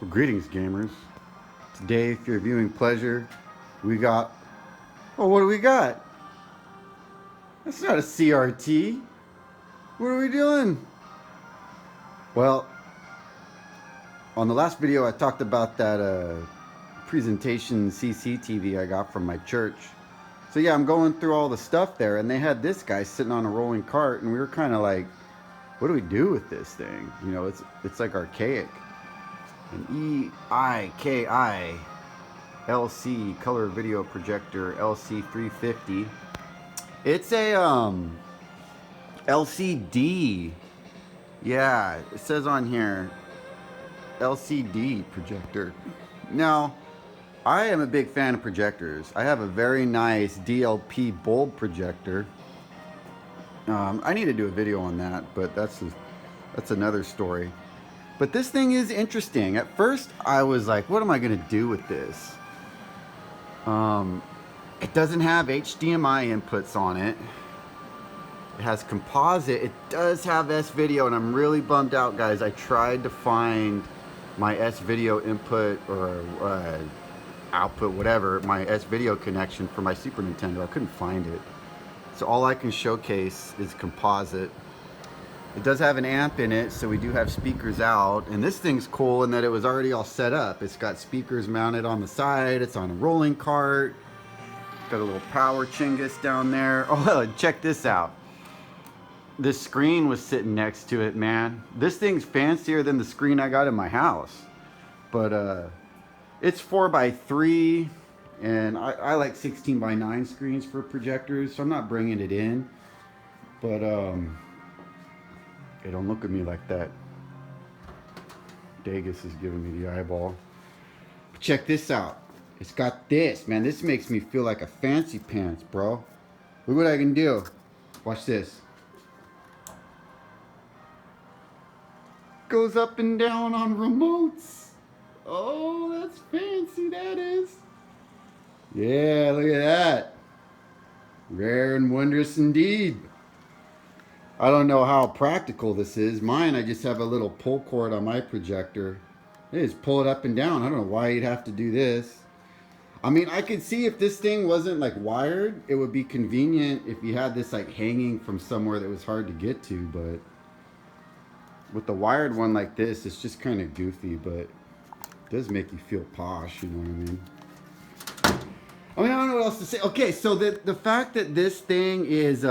Well, greetings, gamers. Today, for your viewing pleasure, we got... Oh, what do we got? That's not a CRT. What are we doing? Well, on the last video, I talked about that presentation CCTV I got from my church. So yeah, I'm going through all the stuff there, and they had this guy sitting on a rolling cart, and we were kind of like, what do we do with this thing? You know, it's like archaic. An EIKI LC color video projector, LC-350. It's a LCD. Yeah, it says on here LCD projector. Now, I am a big fan of projectors. I have a very nice DLP bulb projector. I need to do a video on that, but that's another story. But this thing is interesting. At first, I was like, what am I going to do with this? It doesn't have HDMI inputs on it. It has composite. It does have S-video, and I'm really bummed out, guys. I tried to find my S-video input or output, whatever, my S-video connection for my Super Nintendo. I couldn't find it. So all I can showcase is composite. It does have an amp in it, so we do have speakers out. And this thing's cool in that it was already all set up. It's got speakers mounted on the side. It's on a rolling cart. Got a little power chingus down there. Oh, check this out. This screen was sitting next to it, man. This thing's fancier than the screen I got in my house. But it's 4x3, and I like 16x9 screens for projectors, so I'm not bringing it in. But hey, don't look at me like that. Dagus is giving me the eyeball. But check this out. It's got this, man. This makes me feel like a fancy pants, bro. Look what I can do. Watch this. Goes up and down on remotes. Oh, that's fancy, that is. Yeah, look at that. Rare and wondrous indeed. I don't know how practical this is. Mine, I just have a little pull cord on my projector. They just pull it up and down. I don't know why you'd have to do this. I mean, I could see if this thing wasn't like wired, it would be convenient if you had this like hanging from somewhere that was hard to get to, but with the wired one like this, it's just kind of goofy, but it does make you feel posh, you know what I mean? I don't know what else to say. Okay, so the fact that this thing is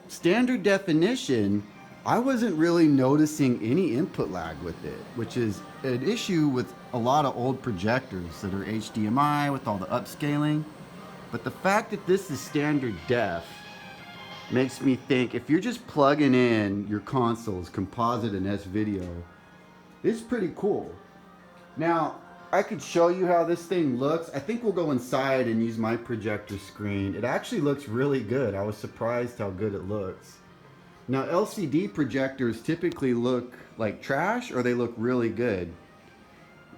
standard definition, I wasn't really noticing any input lag with it, which is an issue with a lot of old projectors that are HDMI with all the upscaling. But the fact that this is standard def makes me think if you're just plugging in your consoles, composite and S-video, it's pretty cool. Now, I could show you how this thing looks. I think we'll go inside and use my projector screen. It actually looks really good. I was surprised how good it looks. Now, LCD projectors typically look like trash or they look really good.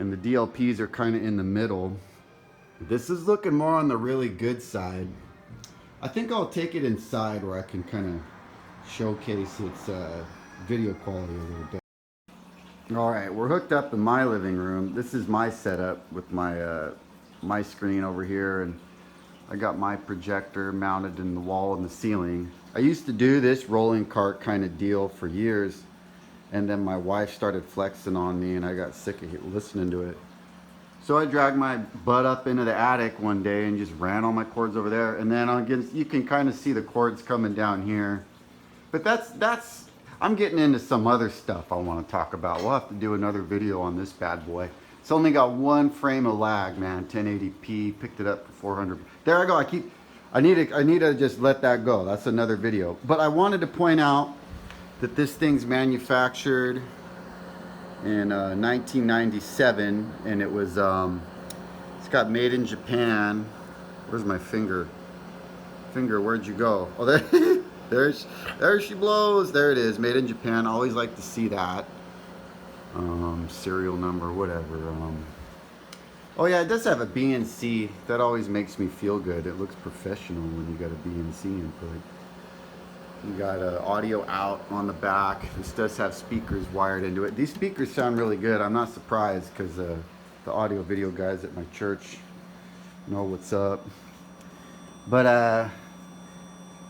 And the DLPs are kind of in the middle. This is looking more on the really good side. I think I'll take it inside where I can kind of showcase its video quality a little bit. All right, we're hooked up in my living room. This is my setup with my screen over here, and I got my projector mounted in the wall and the ceiling. I used to do this rolling cart kind of deal for years, and then my wife started flexing on me, and I got sick of listening to it. So I dragged my butt up into the attic one day and just ran all my cords over there, and then you can kind of see the cords coming down here. But that's I'm getting into some other stuff I want to talk about. We'll have to do another video on this bad boy. It's only got one frame of lag, man. 1080p. Picked it up for 400. There I go. I need to just let that go. That's another video. But I wanted to point out that this thing's manufactured in 1997, and it was it's got made in Japan. Where's my finger? Where'd you go? Oh, there she blows. There it is, made in Japan. I always like to see that. Serial number, whatever. Oh yeah, it does have a BNC. That always makes me feel good. It looks professional when you got a BNC input. You got audio out on the back. This does have speakers wired into it. These speakers sound really good. I'm not surprised because the audio video guys at my church know what's up. But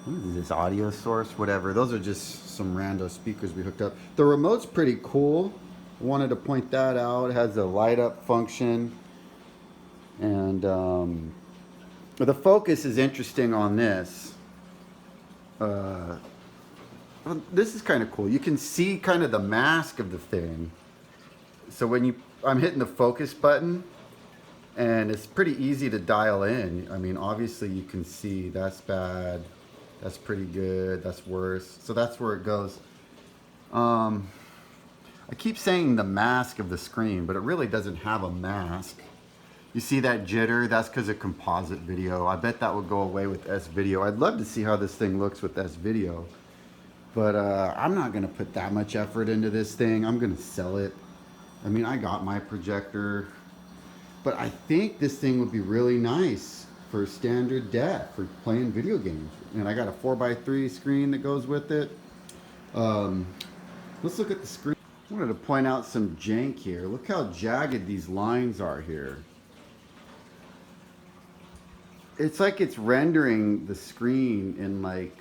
what is this, audio source? Whatever. Those are just some rando speakers we hooked up. The remote's pretty cool. I wanted to point that out. It has a light up function. And the focus is interesting on this. This is kind of cool. You can see kind of the mask of the thing. So when I'm hitting the focus button, and it's pretty easy to dial in. I mean, obviously you can see that's bad, that's pretty good, that's worse. So that's where it goes. I keep saying the mask of the screen, but it really doesn't have a mask. You see that jitter? That's because of composite video. I bet that would go away with S video. I'd love to see how this thing looks with S video. But I'm not going to put that much effort into this thing. I'm going to sell it. I mean, I got my projector. But I think this thing would be really nice for standard def, for playing video games. And I got a 4x3 screen that goes with it. Let's look at the screen. I wanted to point out some jank here. Look how jagged these lines are here. It's like it's rendering the screen in like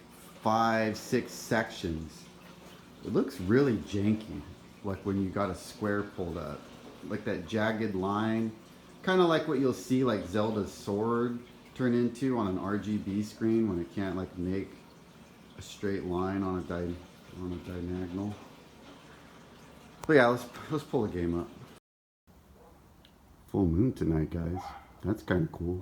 5-6 sections. It looks really janky, like when you got a square pulled up, like that jagged line, kind of like what you'll see like Zelda's sword turn into on an RGB screen when it can't like make a straight line on a diagonal. But yeah, let's pull the game up. Full moon tonight, guys. That's kind of cool.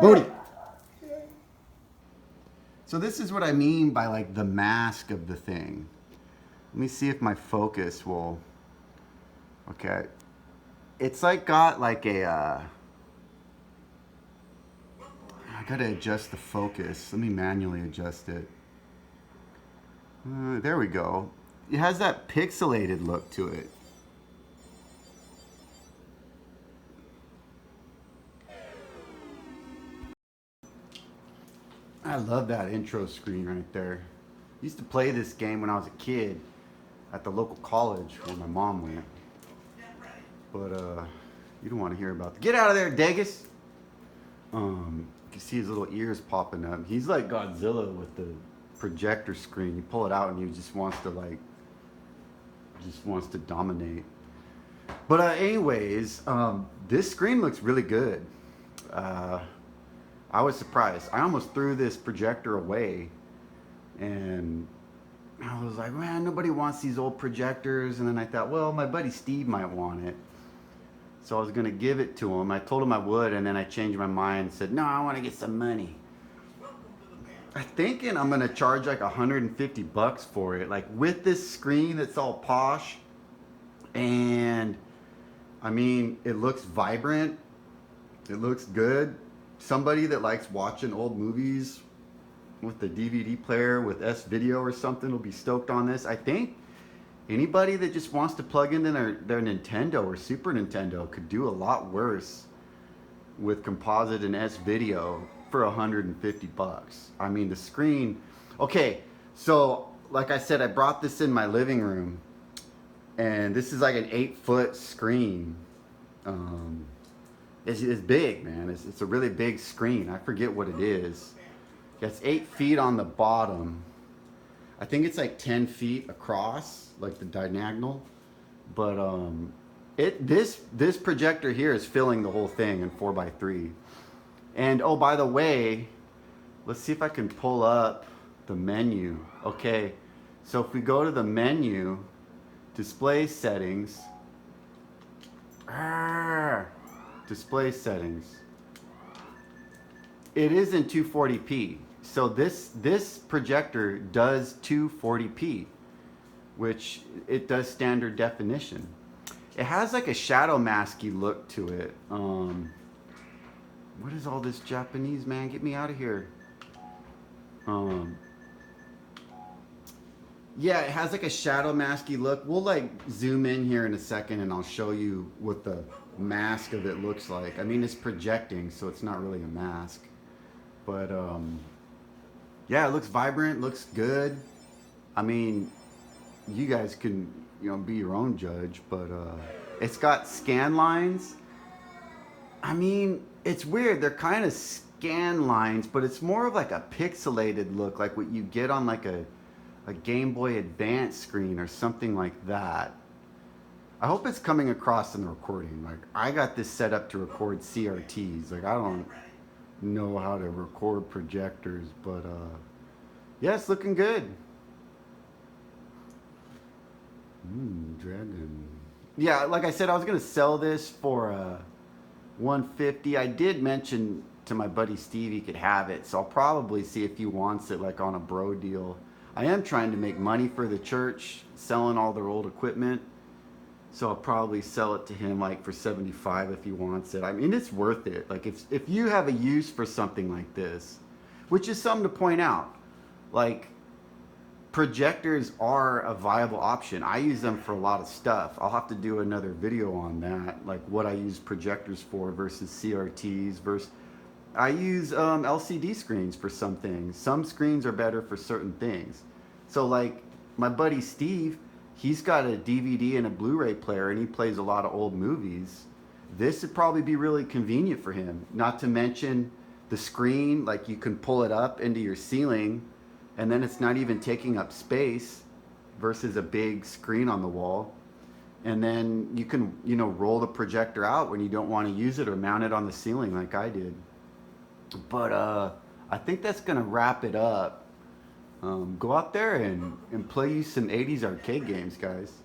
Booty. So this is what I mean by like the mask of the thing. Let me see if my focus will. Okay. It's like got like a. I gotta adjust the focus. Let me manually adjust it. There we go. It has that pixelated look to it. I love that intro screen right there. I used to play this game when I was a kid at the local college where my mom went. But you don't want to hear about Get out of there, Degas! You can see his little ears popping up. He's like Godzilla with the projector screen. You pull it out and he just wants to dominate. But anyways, this screen looks really good. I was surprised. I almost threw this projector away, and I was like, man, nobody wants these old projectors. And then I thought, well, my buddy Steve might want it. So I was gonna give it to him. I told him I would, and then I changed my mind and said, no, I wanna get some money. I'm thinking I'm gonna charge like $150 for it. Like with this screen that's all posh. And I mean, it looks vibrant. It looks good. Somebody that likes watching old movies with the DVD player with S video or something will be stoked on this. I think anybody that just wants to plug in their Nintendo or Super Nintendo could do a lot worse with composite and S video for $150. I mean, the screen. Okay, so like I said, I brought this in my living room, and this is like an 8-foot screen. It's big, man. It's a really big screen. I forget what it is. It's 8 feet on the bottom. I think it's like 10 feet across, like the diagonal. But this projector here is filling the whole thing in 4x3. And oh, by the way, let's see if I can pull up the menu. Okay, so if we go to the menu, display settings. Display settings. It is in 240p. So this projector does 240p, which it does standard definition. It has like a shadow masky look to it. What is all this Japanese, man? Get me out of here. Um, yeah, it has like a shadow masky look. We'll like zoom in here in a second and I'll show you what the mask of it looks like. I mean, it's projecting, so it's not really a mask. But yeah, it looks vibrant, looks good. I mean, you guys can, be your own judge, but it's got scan lines. I mean, it's weird. They're kind of scan lines, but it's more of like a pixelated look, like what you get on like a Game Boy Advance screen or something like that. I hope it's coming across in the recording. Like, I got this set up to record CRTs. Like, I don't know how to record projectors, but yeah, it's looking good. Dragon. Yeah, like I said, I was gonna sell this for 150. I did mention to my buddy Steve he could have it, so I'll probably see if he wants it, like on a bro deal. I am trying to make money for the church, selling all their old equipment. So I'll probably sell it to him like for 75 if he wants it. I mean, it's worth it. Like if you have a use for something like this, which is something to point out, like projectors are a viable option. I use them for a lot of stuff. I'll have to do another video on that, like what I use projectors for versus CRTs versus I use LCD screens for some things. Some screens are better for certain things. So like my buddy Steve, he's got a DVD and a Blu-ray player and he plays a lot of old movies. This would probably be really convenient for him. Not to mention the screen, like you can pull it up into your ceiling and then it's not even taking up space versus a big screen on the wall. And then you can, roll the projector out when you don't want to use it or mount it on the ceiling like I did. But I think that's gonna wrap it up. Go out there and play you some 80s arcade games, guys.